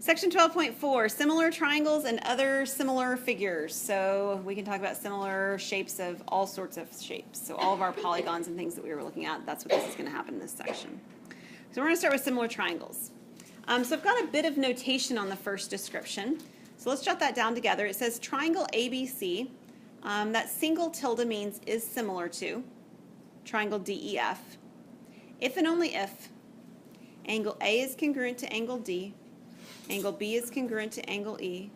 Section 12.4, similar triangles and other similar figures. So we can talk about similar shapes of all sorts of shapes. So all of our polygons and things that we were looking at, that's what this is going to happen in this section. So we're going to start with similar triangles. So I've got a bit of notation on the first description. So let's jot that down together. It says triangle ABC. That single tilde means is similar to triangle DEF. If and only if angle A is congruent to angle D, angle B is congruent to angle E,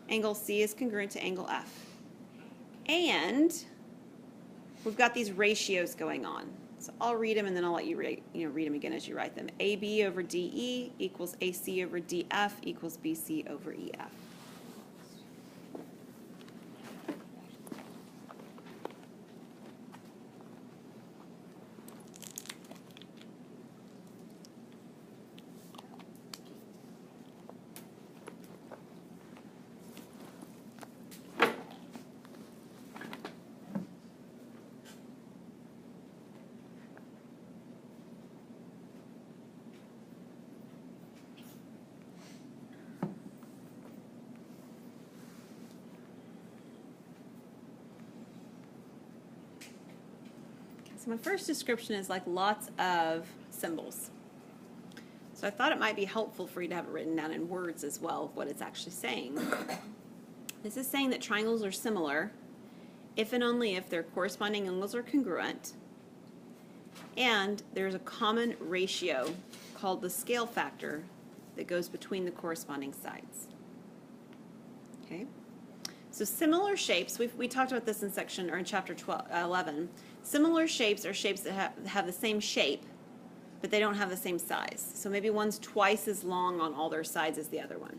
angle C is congruent to angle F. And we've got these ratios going on. So I'll read them and then I'll let you read them again as you write them. AB over DE equals AC over DF equals BC over EF. So my first description is like lots of symbols. So I thought it might be helpful for you to have it written down in words as well of what it's actually saying. This is saying that triangles are similar if and only if their corresponding angles are congruent, and there's a common ratio called the scale factor that goes between the corresponding sides. Okay? So similar shapes, we talked about this in section or in chapter 11. Similar shapes are shapes that have the same shape, but they don't have the same size. So maybe one's twice as long on all their sides as the other one.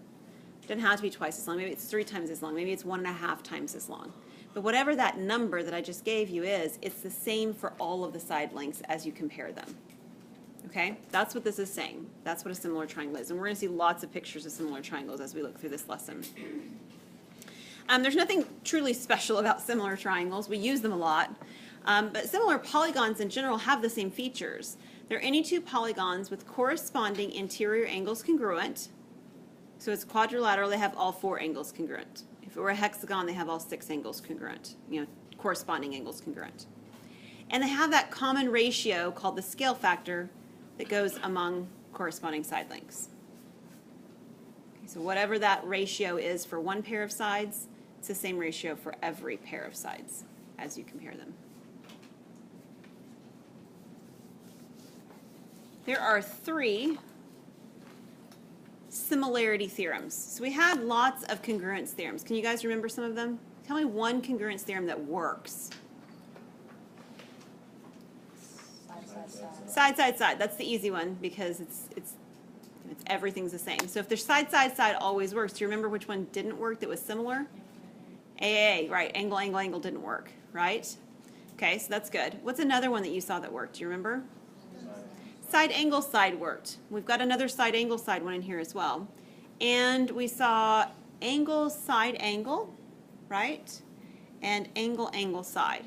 It doesn't have to be twice as long. Maybe it's 3 times as long. Maybe it's 1.5 times as long. But whatever that number that I just gave you is, it's the same for all of the side lengths as you compare them. Okay? That's what this is saying. That's what a similar triangle is. And we're going to see lots of pictures of similar triangles as we look through this lesson. There's nothing truly special about similar triangles. We use them a lot. But similar polygons in general have the same features. They're any two polygons with corresponding interior angles congruent. So it's quadrilateral, they have all 4 angles congruent. If it were a hexagon, they have all 6 angles congruent, corresponding angles congruent. And they have that common ratio called the scale factor that goes among corresponding side lengths. Okay, so whatever that ratio is for one pair of sides, it's the same ratio for every pair of sides as you compare them. There are 3 similarity theorems. So we had lots of congruence theorems. Can you guys remember some of them? Tell me one congruence theorem that works. Side, side, side. That's the easy one because it's everything's the same. So if there's side, side, side always works. Do you remember which one didn't work that was similar? AA, right. Angle, angle, angle didn't work, right? Okay, so that's good. What's another one that you saw that worked? Do you remember? Side angle side worked. We've got another side angle side one in here as well. And we saw angle side angle, right? And angle angle side.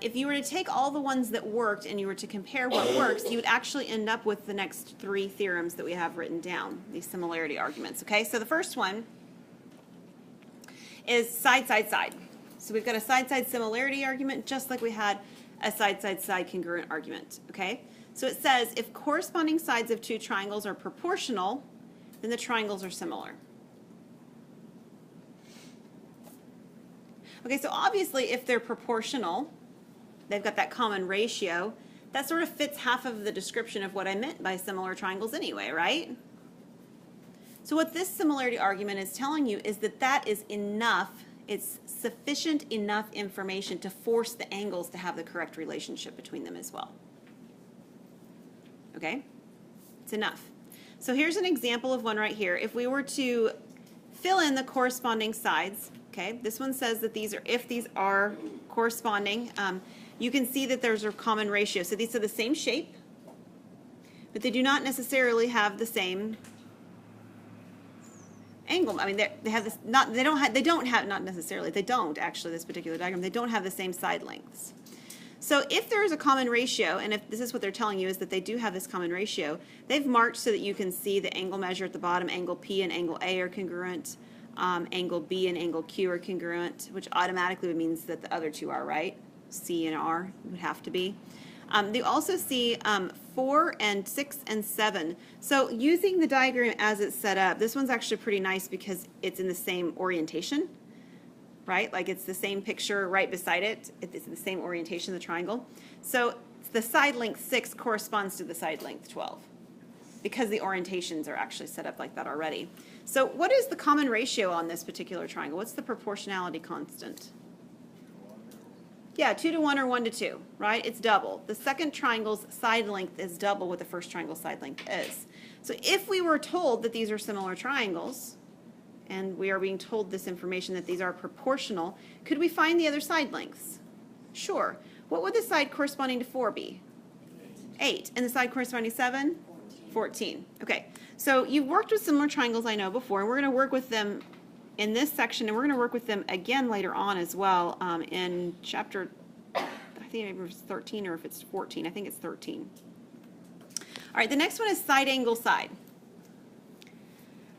If you were to take all the ones that worked and you were to compare what works, you would actually end up with the next 3 theorems that we have written down, these similarity arguments. Okay, so the first one is side, side, side. So we've got a side, side similarity argument just like we had a side, side, side congruent argument. Okay, so it says if corresponding sides of 2 triangles are proportional, then the triangles are similar. Okay, so obviously if they're proportional, they've got that common ratio, that sort of fits half of the description of what I meant by similar triangles anyway, right? So what this similarity argument is telling you is that that is enough, it's sufficient enough information to force the angles to have the correct relationship between them as well. Okay? It's enough. So here's an example of one right here. If we were to fill in the corresponding sides, okay, this one says that these are, if these are corresponding, you can see that there's a common ratio. So these are the same shape, but they do not necessarily have the same angle. I mean, they have this, they don't have, not necessarily, they don't actually, this particular diagram, they don't have the same side lengths. So if there is a common ratio, and if this is what they're telling you is that they do have this common ratio, they've marked so that you can see the angle measure at the bottom, angle P and angle A are congruent, angle B and angle Q are congruent, which automatically means that the other two are, right? C and R would have to be. They also see 4 and 6 and 7. So using the diagram as it's set up, this one's actually pretty nice because it's in the same orientation, right? Like it's the same picture right beside it. It's the same orientation of the triangle. So the side length 6 corresponds to the side length 12 because the orientations are actually set up like that already. So what is the common ratio on this particular triangle? What's the proportionality constant? Yeah, 2 to 1 or 1 to 2, right? It's double. The second triangle's side length is double what the first triangle's side length is. So if we were told that these are similar triangles, and we are being told this information that these are proportional, could we find the other side lengths? Sure. What would the side corresponding to 4 be? 8. And the side corresponding to 7? 14. Okay. So you've worked with similar triangles I know before, and we're going to work with them in this section, and we're going to work with them again later on as well in chapter, I think maybe it's 13 or if it's 14. I think it's 13. All right, the next one is side angle side.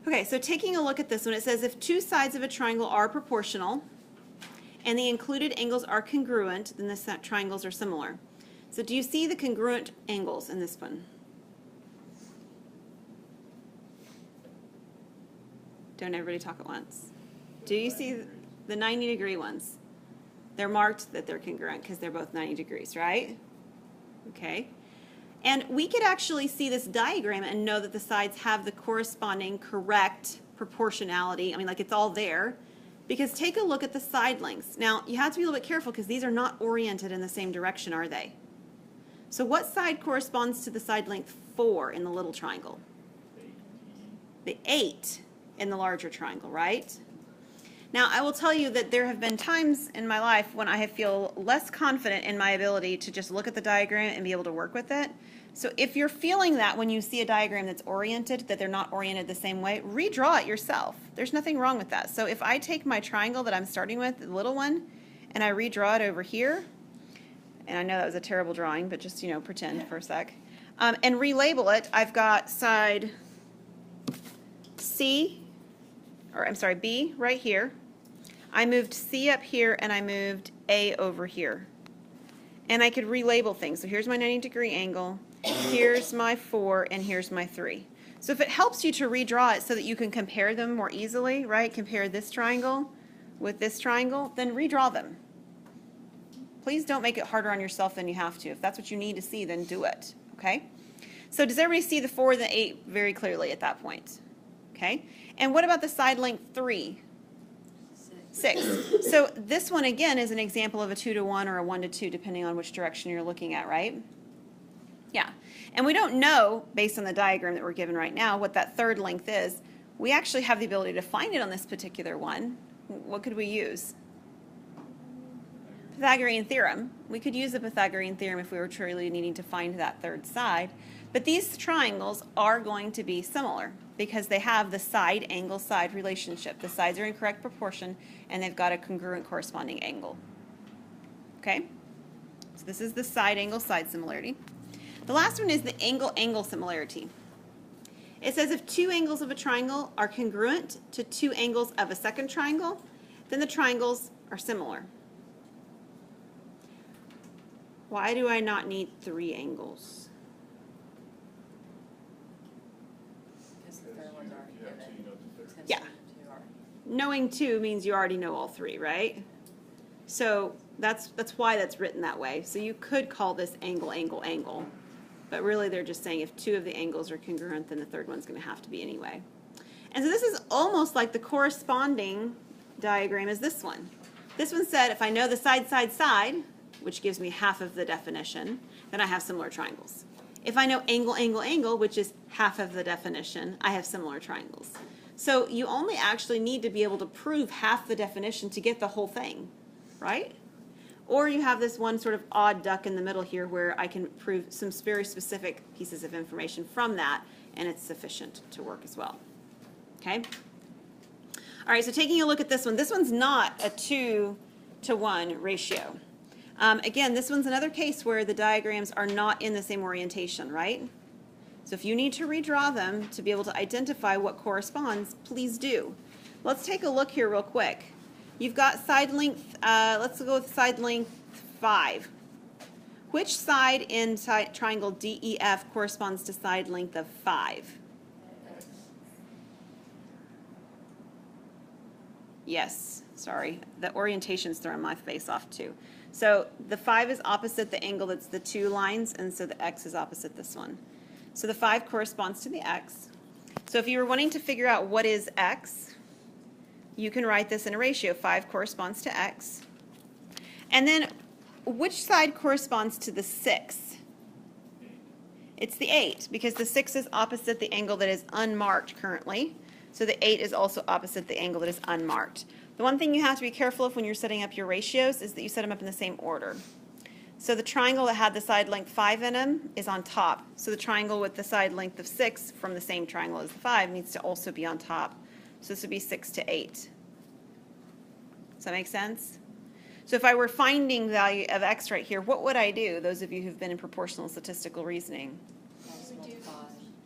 Okay, so taking a look at this one, it says if two sides of a triangle are proportional and the included angles are congruent, then the triangles are similar. So do you see the congruent angles in this one? Don't everybody talk at once. Do you see the 90-degree ones? They're marked that they're congruent because they're both 90 degrees, right? Okay. And we could actually see this diagram and know that the sides have the corresponding correct proportionality. I mean, like it's all there. Because take a look at the side lengths. Now, you have to be a little bit careful because these are not oriented in the same direction, are they? So what side corresponds to the side length 4 in the little triangle? The 8 in the larger triangle, right? Now, I will tell you that there have been times in my life when I feel less confident in my ability to just look at the diagram and be able to work with it. So if you're feeling that when you see a diagram that's oriented, that they're not oriented the same way, redraw it yourself. There's nothing wrong with that. So if I take my triangle that I'm starting with, the little one, and I redraw it over here, and I know that was a terrible drawing, but just, pretend for a sec, and relabel it, I've got side B right here. I moved C up here and I moved A over here. And I could relabel things. So here's my 90-degree angle, here's my 4, and here's my 3. So if it helps you to redraw it so that you can compare them more easily, right? Compare this triangle with this triangle, then redraw them. Please don't make it harder on yourself than you have to. If that's what you need to see, then do it, okay? So does everybody see the 4 and the 8 very clearly at that point? Okay, and what about the side length 3? 6. So this one again is an example of a 2 to 1 or a 1 to 2 depending on which direction you're looking at, right? Yeah, and we don't know based on the diagram that we're given right now what that third length is. We actually have the ability to find it on this particular one. What could we use? Pythagorean theorem. We could use the Pythagorean theorem if we were truly needing to find that third side. But these triangles are going to be similar because they have the side angle side relationship. The sides are in correct proportion and they've got a congruent corresponding angle. Okay? So this is the side angle side similarity. The last one is the angle angle similarity. It says if two angles of a triangle are congruent to two angles of a second triangle, then the triangles are similar. Why do I not need 3 angles? Yeah. Knowing 2 means you already know all 3, right? So that's why that's written that way. So you could call this angle, angle, angle. But really they're just saying if 2 of the angles are congruent, then the third one's going to have to be anyway. And so this is almost like the corresponding diagram is this one. This one said if I know the side, side, side, which gives me half of the definition, then I have similar triangles. If I know angle, angle, angle, which is half of the definition, I have similar triangles. So you only actually need to be able to prove half the definition to get the whole thing, right? Or you have this one sort of odd duck in the middle here where I can prove some very specific pieces of information from that, and it's sufficient to work as well. Okay? All right, so taking a look at this one's not a 2 to 1 ratio. Again, this one's another case where the diagrams are not in the same orientation, right? So if you need to redraw them to be able to identify what corresponds, please do. Let's take a look here real quick. You've got side length, let's go with side length 5. Which side in triangle DEF corresponds to side length of 5? Yes, sorry. The orientation's throwing my face off too. So the 5 is opposite the angle that's the 2 lines, and so the x is opposite this one. So the 5 corresponds to the x. So if you were wanting to figure out what is x, you can write this in a ratio. 5 corresponds to x. And then which side corresponds to the 6? It's the 8, because the 6 is opposite the angle that is unmarked currently. So the 8 is also opposite the angle that is unmarked. The one thing you have to be careful of when you're setting up your ratios is that you set them up in the same order. So the triangle that had the side length 5 in them is on top. So the triangle with the side length of 6 from the same triangle as the 5 needs to also be on top. So this would be 6 to 8. Does that make sense? So if I were finding the value of x right here, what would I do, those of you who've been in proportional statistical reasoning?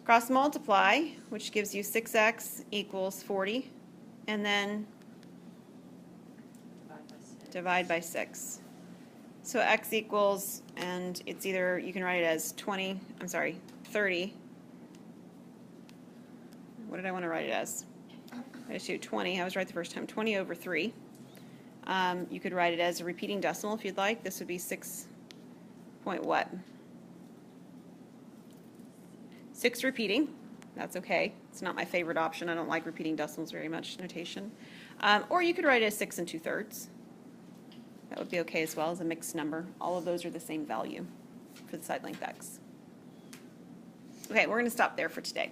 Cross multiply, which gives you 6x equals 40, and then divide by 6. So x equals, and it's either, you can write it as 30. What did I want to write it as? I just do 20. I was right the first time. 20 over 3. You could write it as a repeating decimal if you'd like. This would be 6 point what? 6 repeating. That's okay. It's not my favorite option. I don't like repeating decimals very much notation. Or you could write it as 6 2/3. That would be okay as well as a mixed number. All of those are the same value for the side length x. Okay, we're going to stop there for today.